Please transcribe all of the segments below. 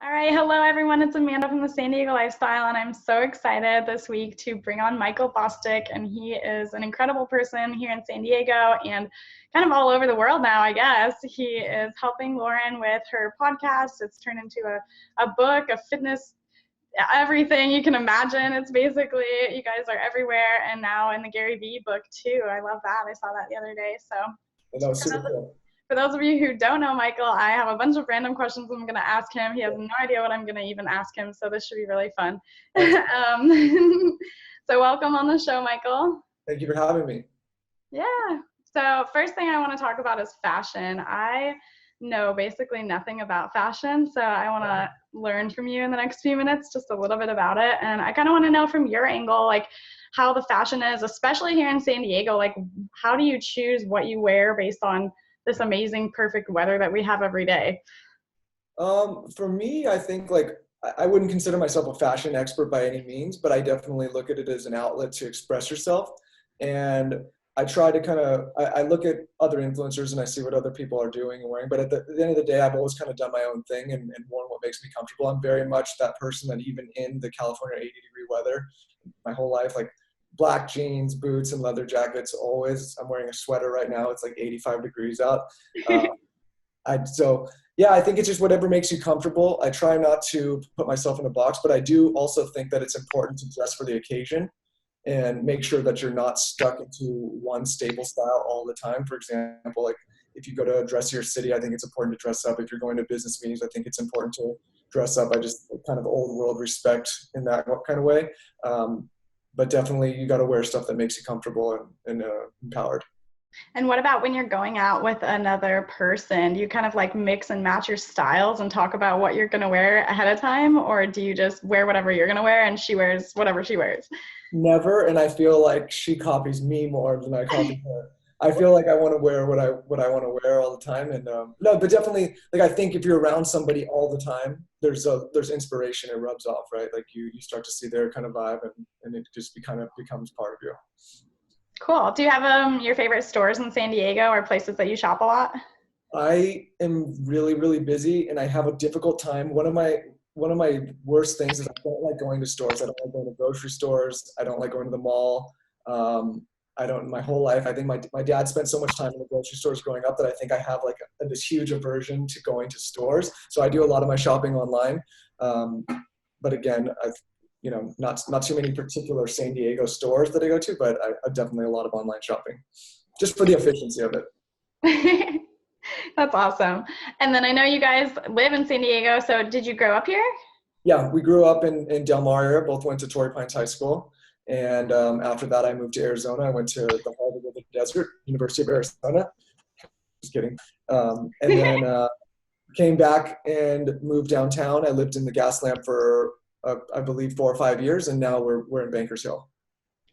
All right, hello everyone. It's Amanda from the San Diego Lifestyle, and I'm so excited this week to bring on Michael Bosstick. And he is an incredible person here in San Diego and kind of all over the world now, I guess. He is helping Lauren with her podcast. It's turned into a book, a fitness, everything you can imagine. It's basically, you guys are everywhere, and now in the Gary Vee book too. I love that. I saw that the other day. So That was super cool. for those of you who don't know Michael, I have a bunch of random questions I'm going to ask him. He has no idea what I'm going to even ask him, so this should be really fun. So welcome on the show, Michael. Thank you for having me. Yeah. So first thing I want to talk about is fashion. I know basically nothing about fashion, so I want to learn from you in the next few minutes just a little bit about it. And I kind of want to know from your angle, like how the fashion is, especially here in San Diego. Like, how do you choose what you wear based on this amazing, perfect weather that we have every day? For me, I think I wouldn't consider myself a fashion expert by any means, but I definitely look at it as an outlet to express yourself. And I try to I look at other influencers and I see what other people are doing and wearing. But at the end of the day, I've always kind of done my own thing and worn what makes me comfortable. I'm very much that person that even in the California 80-degree weather, my whole life, like black jeans, boots, and leather jackets, always. I'm wearing a sweater right now. It's like 85 degrees out. I think it's just whatever makes you comfortable. I try not to put myself in a box, but I do also think that it's important to dress for the occasion and make sure that you're not stuck into one staple style all the time. For example, like if you go to a dressier city, I think it's important to dress up. If you're going to business meetings, I think it's important to dress up. I just kind of old world respect in that kind of way. But definitely you got to wear stuff that makes you comfortable and empowered. And what about when you're going out with another person? Do you kind of like mix and match your styles and talk about what you're going to wear ahead of time? Or do you just wear whatever you're going to wear and she wears whatever she wears? Never. And I feel like she copies me more than I copy her. I feel like I want to wear what I want to wear all the time. And no, but definitely, like, I think if you're around somebody all the time, there's inspiration. It rubs off, right? Like you start to see their kind of vibe and it just becomes part of you. Cool. Do you have your favorite stores in San Diego or places that you shop a lot? I am really, really busy and I have a difficult time. One of my worst things is I don't like going to stores. I don't like going to grocery stores. I don't like going to the mall. I don't, my whole life, I think my dad spent so much time in the grocery stores growing up that I think I have like this huge aversion to going to stores. So I do a lot of my shopping online. But again, not too many particular San Diego stores that I go to, but I definitely a lot of online shopping just for the efficiency of it. That's awesome. And then I know you guys live in San Diego. So did you grow up here? Yeah, we grew up in Del Mar area, both went to Torrey Pines High School. And after that, I moved to Arizona. I went to the Harvard of the Desert, University of Arizona. Just kidding. And then came back and moved downtown. I lived in the Gaslamp for, I believe, 4 or 5 years. And now we're in Bankers Hill.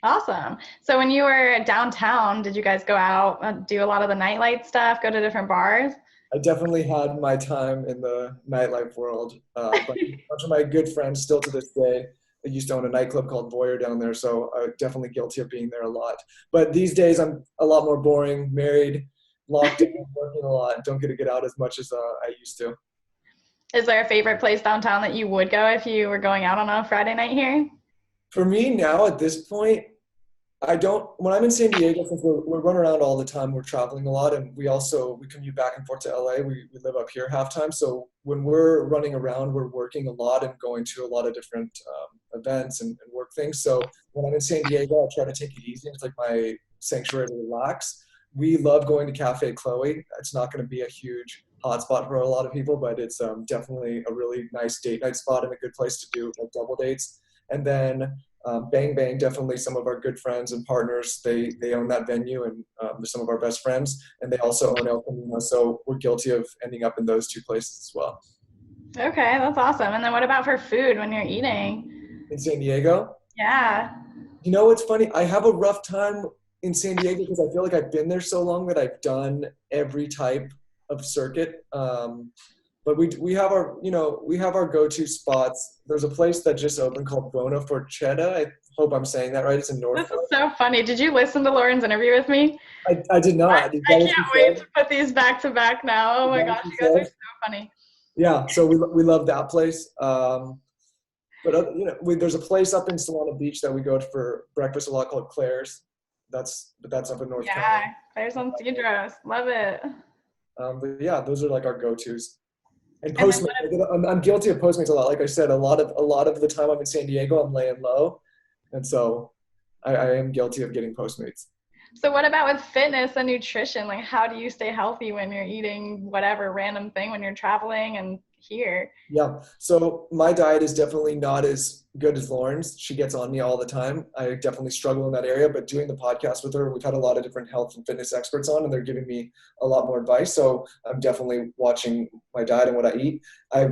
Awesome. So when you were downtown, did you guys go out, do a lot of the nightlight stuff, go to different bars? I definitely had my time in the nightlife world. But a bunch of my good friends still to this day, I used to own a nightclub called Voyeur down there, so I'm definitely guilty of being there a lot. But these days, I'm a lot more boring, married, locked in, working a lot. Don't get out as much as I used to. Is there a favorite place downtown that you would go if you were going out on a Friday night here? For me now, at this point, when I'm in San Diego, since we're running around all the time, we're traveling a lot, and we commute back and forth to LA. We live up here half time. So when we're running around, we're working a lot and going to a lot of different events and work things. So when I'm in San Diego, I try to take it easy. It's like my sanctuary to relax. We love going to Cafe Chloe. It's not going to be a huge hotspot for a lot of people, but it's definitely a really nice date night spot and a good place to do like double dates. And then Bang Bang, definitely some of our good friends and partners. They own that venue, and they're some of our best friends. And they also own El Camino, so we're guilty of ending up in those two places as well. Okay, that's awesome. And then what about for food when you're eating? In San Diego? Yeah. You know, it's funny. I have a rough time in San Diego because I feel like I've been there so long that I've done every type of circuit. But we have our go-to spots. There's a place that just opened called Bona Forchetta. I hope I'm saying that right. It's in North. This is so funny. Did you listen to Lauren's interview with me? I did not. I can't wait to put these back to back now. Oh my gosh, you guys are so funny. Yeah, so we love that place. But there's a place up in Solana Beach that we go to for breakfast a lot called Claire's. That's up in North Yeah, County. there's on Cedros. Love it. But yeah, those are like our go-tos. And And then Postmates, I'm guilty of Postmates a lot. Like I said, a lot of the time I'm in San Diego, I'm laying low, and so I am guilty of getting Postmates. so what about with fitness and nutrition? Like, how do you stay healthy when you're eating whatever random thing when you're traveling and here? Yeah. So my diet is definitely not as good as Lauren's. She gets on me all the time. I definitely struggle in that area, but doing the podcast with her, we've had a lot of different health and fitness experts on, and they're giving me a lot more advice. So I'm definitely watching my diet and what I eat. I'm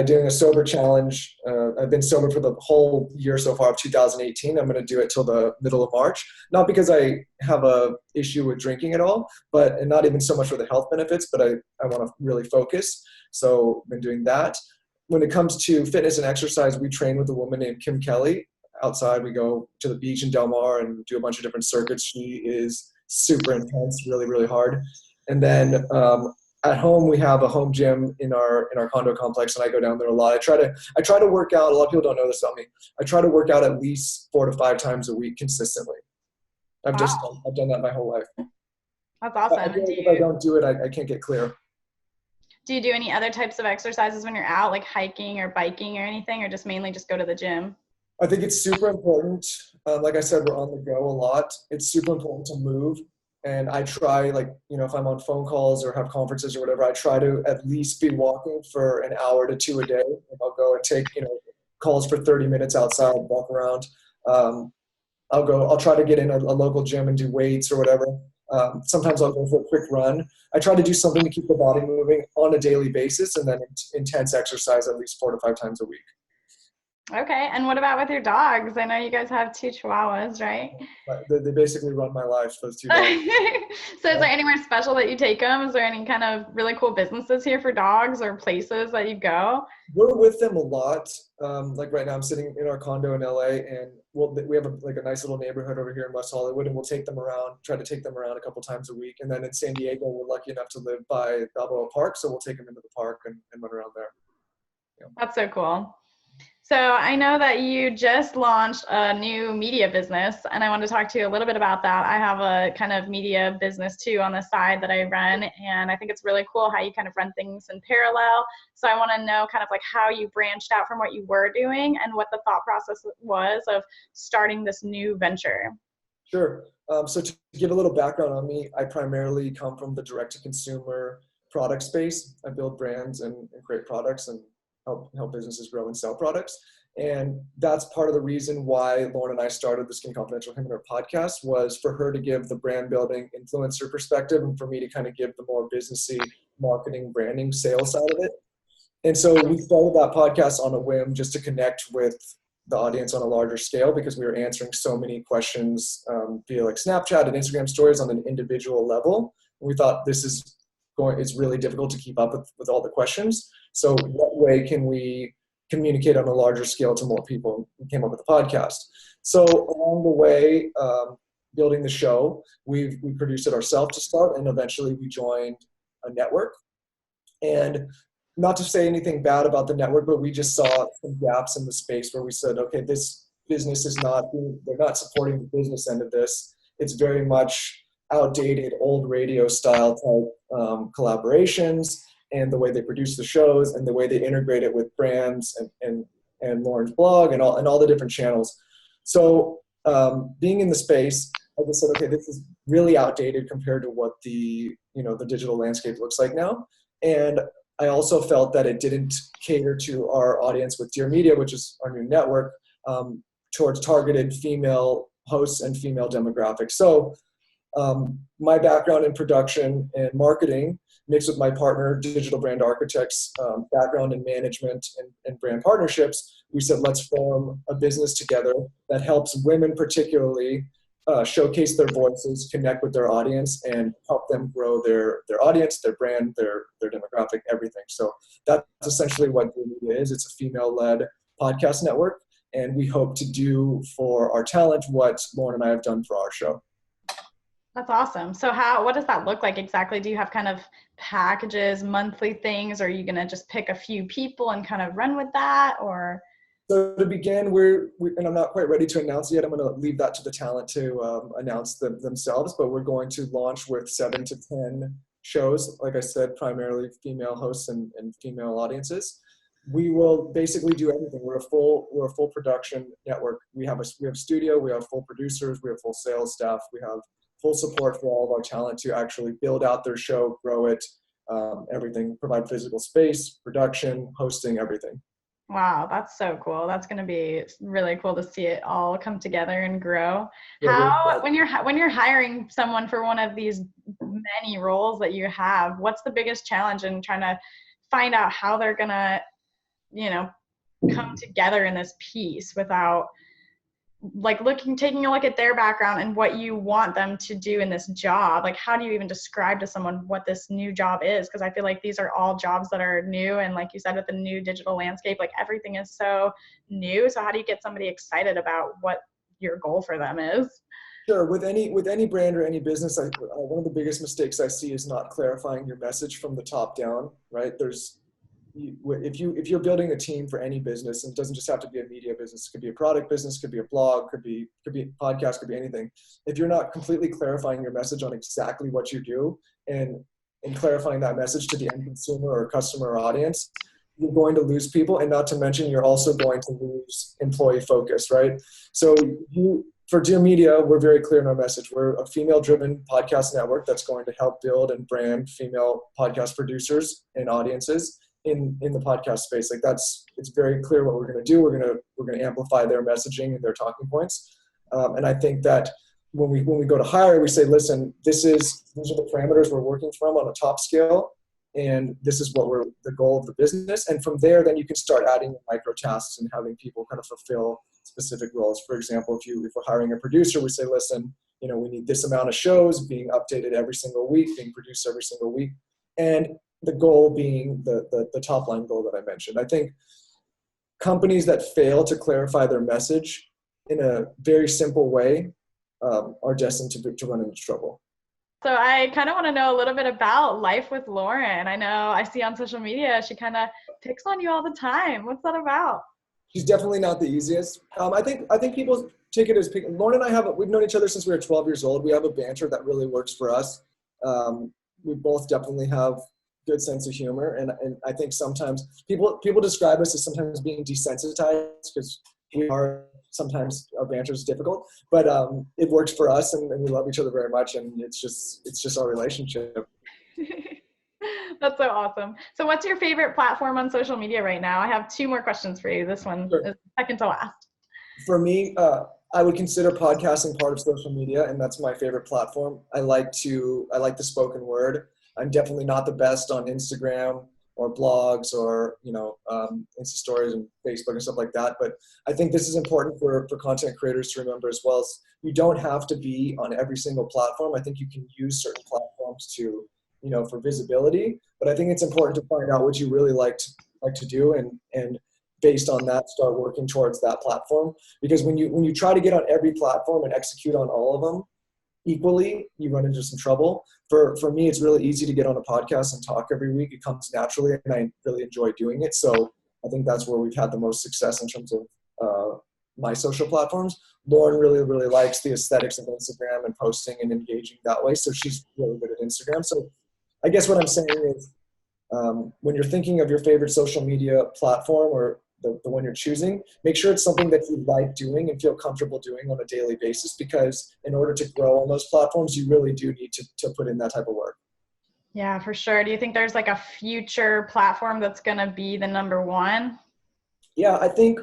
doing a sober challenge. I've been sober for the whole year so far of 2018. I'm going to do it till the middle of March. Not because I have a issue with drinking at all, and not even so much for the health benefits, but I want to really focus. So I've been doing that. When it comes to fitness and exercise, we train with a woman named Kim Kelly. Outside, we go to the beach in Del Mar and do a bunch of different circuits. She is super intense, really, really hard. And then at home, we have a home gym in our condo complex, and I go down there a lot. I try to work out. A lot of people don't know this about me. I try to work out at least 4 to 5 times a week consistently. I've Wow, done that my whole life. that's I awesome. feel And like if I don't do it, I can't get clear. do you do any other types of exercises when you're out, like hiking or biking or anything, or just mainly just go to the gym? I think it's super important. Like I said, we're on the go a lot. It's super important to move. And I try, if I'm on phone calls or have conferences or whatever, I try to at least be walking for an hour to 2 a day. And I'll go and take, calls for 30 minutes outside, walk around. Um, I'll try to get in a local gym and do weights or whatever. Sometimes I'll go for a quick run. I try to do something to keep the body moving on a daily basis, and then intense exercise at least 4 to 5 times a week. Okay, and what about with your dogs? I know you guys have 2 Chihuahuas, right? But they basically run my life, those 2 So dogs. is there anywhere special that you take them? Is there any kind of really cool businesses here for dogs or places that you go? We're with them a lot. Like right now, I'm sitting in our condo in LA, and we have a nice little neighborhood over here in West Hollywood, and we'll take them around, try to take them around a couple times a week. And then in San Diego, we're lucky enough to live by Balboa Park, so we'll take them into the park and run around there. Yeah. That's so cool. So I know that you just launched a new media business, and I want to talk to you a little bit about that. I have a kind of media business too on the side that I run, and I think it's really cool how you kind of run things in parallel. So I want to know kind of like how you branched out from what you were doing and what the thought process was of starting this new venture. Sure. So to give a little background on me, I primarily come from the direct-to-consumer product space. I build brands and create products and help businesses grow and sell products. And that's part of the reason why Lauren and I started the Skin Confidential Him and Her podcast, was for her to give the brand building influencer perspective and for me to kind of give the more businessy marketing, branding, sales side of it. And so we started that podcast on a whim just to connect with the audience on a larger scale, because we were answering so many questions via like Snapchat and Instagram stories on an individual level. And we thought it's really difficult to keep up with all the questions. So what way can we communicate on a larger scale to more people? We came up with a podcast. So along the way, building the show, we produced it ourselves to start, and eventually we joined a network. And not to say anything bad about the network, but we just saw some gaps in the space where we said, okay, this business they're not supporting the business end of this. It's very much outdated, old radio style type collaborations, and the way they produce the shows and the way they integrate it with brands and Lauren's blog and all the different channels. So being in the space, I just said, okay, this is really outdated compared to what the digital landscape looks like now. And I also felt that it didn't cater to our audience with Dear Media, which is our new network, towards targeted female hosts and female demographics. So my background in production and marketing mixed with my partner, Digital Brand Architect's background in management and brand partnerships, we said, let's form a business together that helps women particularly showcase their voices, connect with their audience, and help them grow their audience, their brand, their demographic, everything. So that's essentially what Dear is. It's a female-led podcast network, and we hope to do for our talent what Lauren and I have done for our show. That's awesome. So what does that look like exactly? Do you have kind of packages, monthly things, or are you going to just pick a few people and kind of run with that, or? So to begin, and I'm not quite ready to announce yet. I'm going to leave that to the talent to announce themselves. But we're going to launch with 7 to 10 shows. Like I said, primarily female hosts and female audiences. We will basically do everything. We're a full production network. We have a studio. We have full producers. We have full sales staff. We have full support for all of our talent to actually build out their show, grow it, everything. Provide physical space, production, hosting, everything. Wow, that's so cool. That's going to be really cool to see it all come together and grow. Yeah, When you're hiring someone for one of these many roles that you have, what's the biggest challenge in trying to find out how they're going to, come together in this piece without taking a look at their background and what you want them to do in this job? Like, how do you even describe to someone what this new job is? Because I feel like these are all jobs that are new, and like you said, with the new digital landscape, like everything is so new. So how do you get somebody excited about what your goal for them is? Sure. With any brand or any business, one of the biggest mistakes I see is not clarifying your message from the top down. Right? If you're building a team for any business, and it doesn't just have to be a media business, it could be a product business, could be a blog, could be a podcast, could be anything. If you're not completely clarifying your message on exactly what you do and clarifying that message to the end consumer or customer or audience, you're going to lose people, and not to mention you're also going to lose employee focus, right? So for Dear Media, we're very clear in our message. We're a female-driven podcast network that's going to help build and brand female podcast producers and audiences in the podcast space. It's very clear what we're going to do. We're going to amplify their messaging and their talking points. And I think that when we go to hire, we say, listen, these are the parameters we're working from on a top scale, and this is the goal of the business. And from there, then you can start adding micro tasks and having people kind of fulfill specific roles. For example, if we're hiring a producer, we say, listen, we need this amount of shows being updated every single week, being produced every single week. And the goal being the top line goal that I mentioned. I think companies that fail to clarify their message in a very simple way are destined to run into trouble. So I kind of want to know a little bit about life with Lauren. I know I see on social media she kind of picks on you all the time. What's that about? She's definitely not the easiest. I think people take it as picking. Lauren and I we've known each other since we were 12 years old. We have a banter that really works for us. We both definitely have good sense of humor, and I think sometimes people describe us as sometimes being desensitized because sometimes our banter is difficult, but it works for us, and we love each other very much, and it's just our relationship. That's so awesome. So what's your favorite platform on social media right now? I have 2 more questions for you. This one is second to last. For me, I would consider podcasting part of social media, and that's my favorite platform. I like the spoken word. I'm definitely not the best on Instagram or blogs or Insta stories and Facebook and stuff like that. But I think this is important for content creators to remember as well. As you don't have to be on every single platform. I think you can use certain platforms to for visibility. But I think it's important to find out what you really like to do and based on that start working towards that platform. Because when you try to get on every platform and execute on all of them equally, you run into some trouble. For me, it's really easy to get on a podcast and talk every week. It comes naturally, and I really enjoy doing it. So I think that's where we've had the most success in terms of my social platforms. Lauren really, really likes the aesthetics of Instagram and posting and engaging that way. So she's really good at Instagram. So I guess what I'm saying is when you're thinking of your favorite social media platform or the one you're choosing, make sure it's something that you like doing and feel comfortable doing on a daily basis, because in order to grow on those platforms, you really do need to put in that type of work. Yeah, for sure. Do you think there's like a future platform that's going to be the number one? Yeah, I think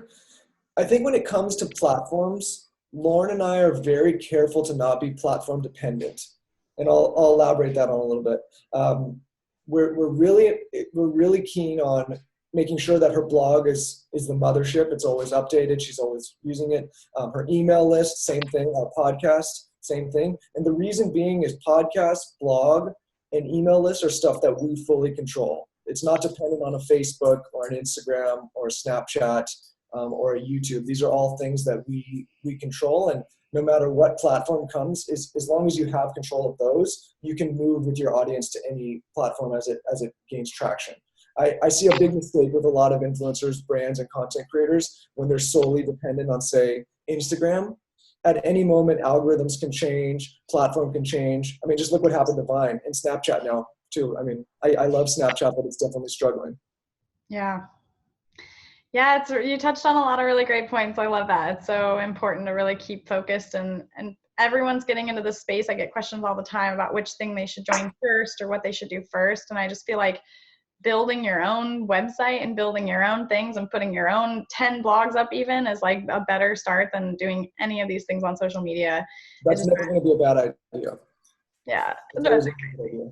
when it comes to platforms, Lauren and I are very careful to not be platform dependent. And I'll elaborate that on a little bit. We're really keen on making sure that her blog is the mothership. It's always updated. She's always using it. Her email list, same thing. Our podcast, same thing. And the reason being is podcast, blog, and email lists are stuff that we fully control. It's not dependent on a Facebook or an Instagram or a Snapchat or a YouTube. These are all things that we control. And no matter what platform comes, is as long as you have control of those, you can move with your audience to any platform as it gains traction. I see a big mistake with a lot of influencers, brands, and content creators when they're solely dependent on, say, Instagram. At any moment, algorithms can change, platform can change. I mean, just look what happened to Vine and Snapchat now, too. I mean, I love Snapchat, but it's definitely struggling. Yeah. Yeah, you touched on a lot of really great points. I love that. It's so important to really keep focused, and everyone's getting into this space. I get questions all the time about which thing they should join first or what they should do first. And I just feel like building your own website and building your own things and putting your own 10 blogs up even is like a better start than doing any of these things on social media. That's never going to be a bad idea. Yeah. It's always a good idea.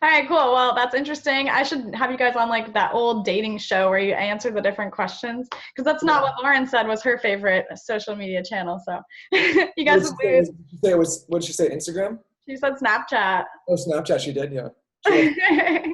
All right, cool. Well, that's interesting. I should have you guys on like that old dating show where you answer the different questions, because that's not what Lauren said was her favorite social media channel. So you guys would lose. What did she say? Instagram? She said Snapchat. Oh, Snapchat. She did. Yeah. Sure.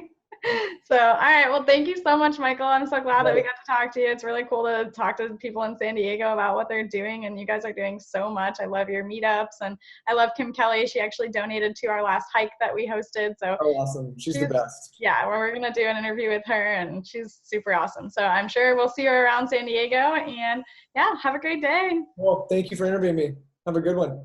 So, all right. Well, thank you so much, Michael. I'm so glad that we got to talk to you. It's really cool to talk to people in San Diego about what they're doing. And you guys are doing so much. I love your meetups. And I love Kim Kelly. She actually donated to our last hike that we hosted. So awesome. She's the best. Yeah, we're going to do an interview with her, and she's super awesome. So I'm sure we'll see her around San Diego. And yeah, have a great day. Well, thank you for interviewing me. Have a good one.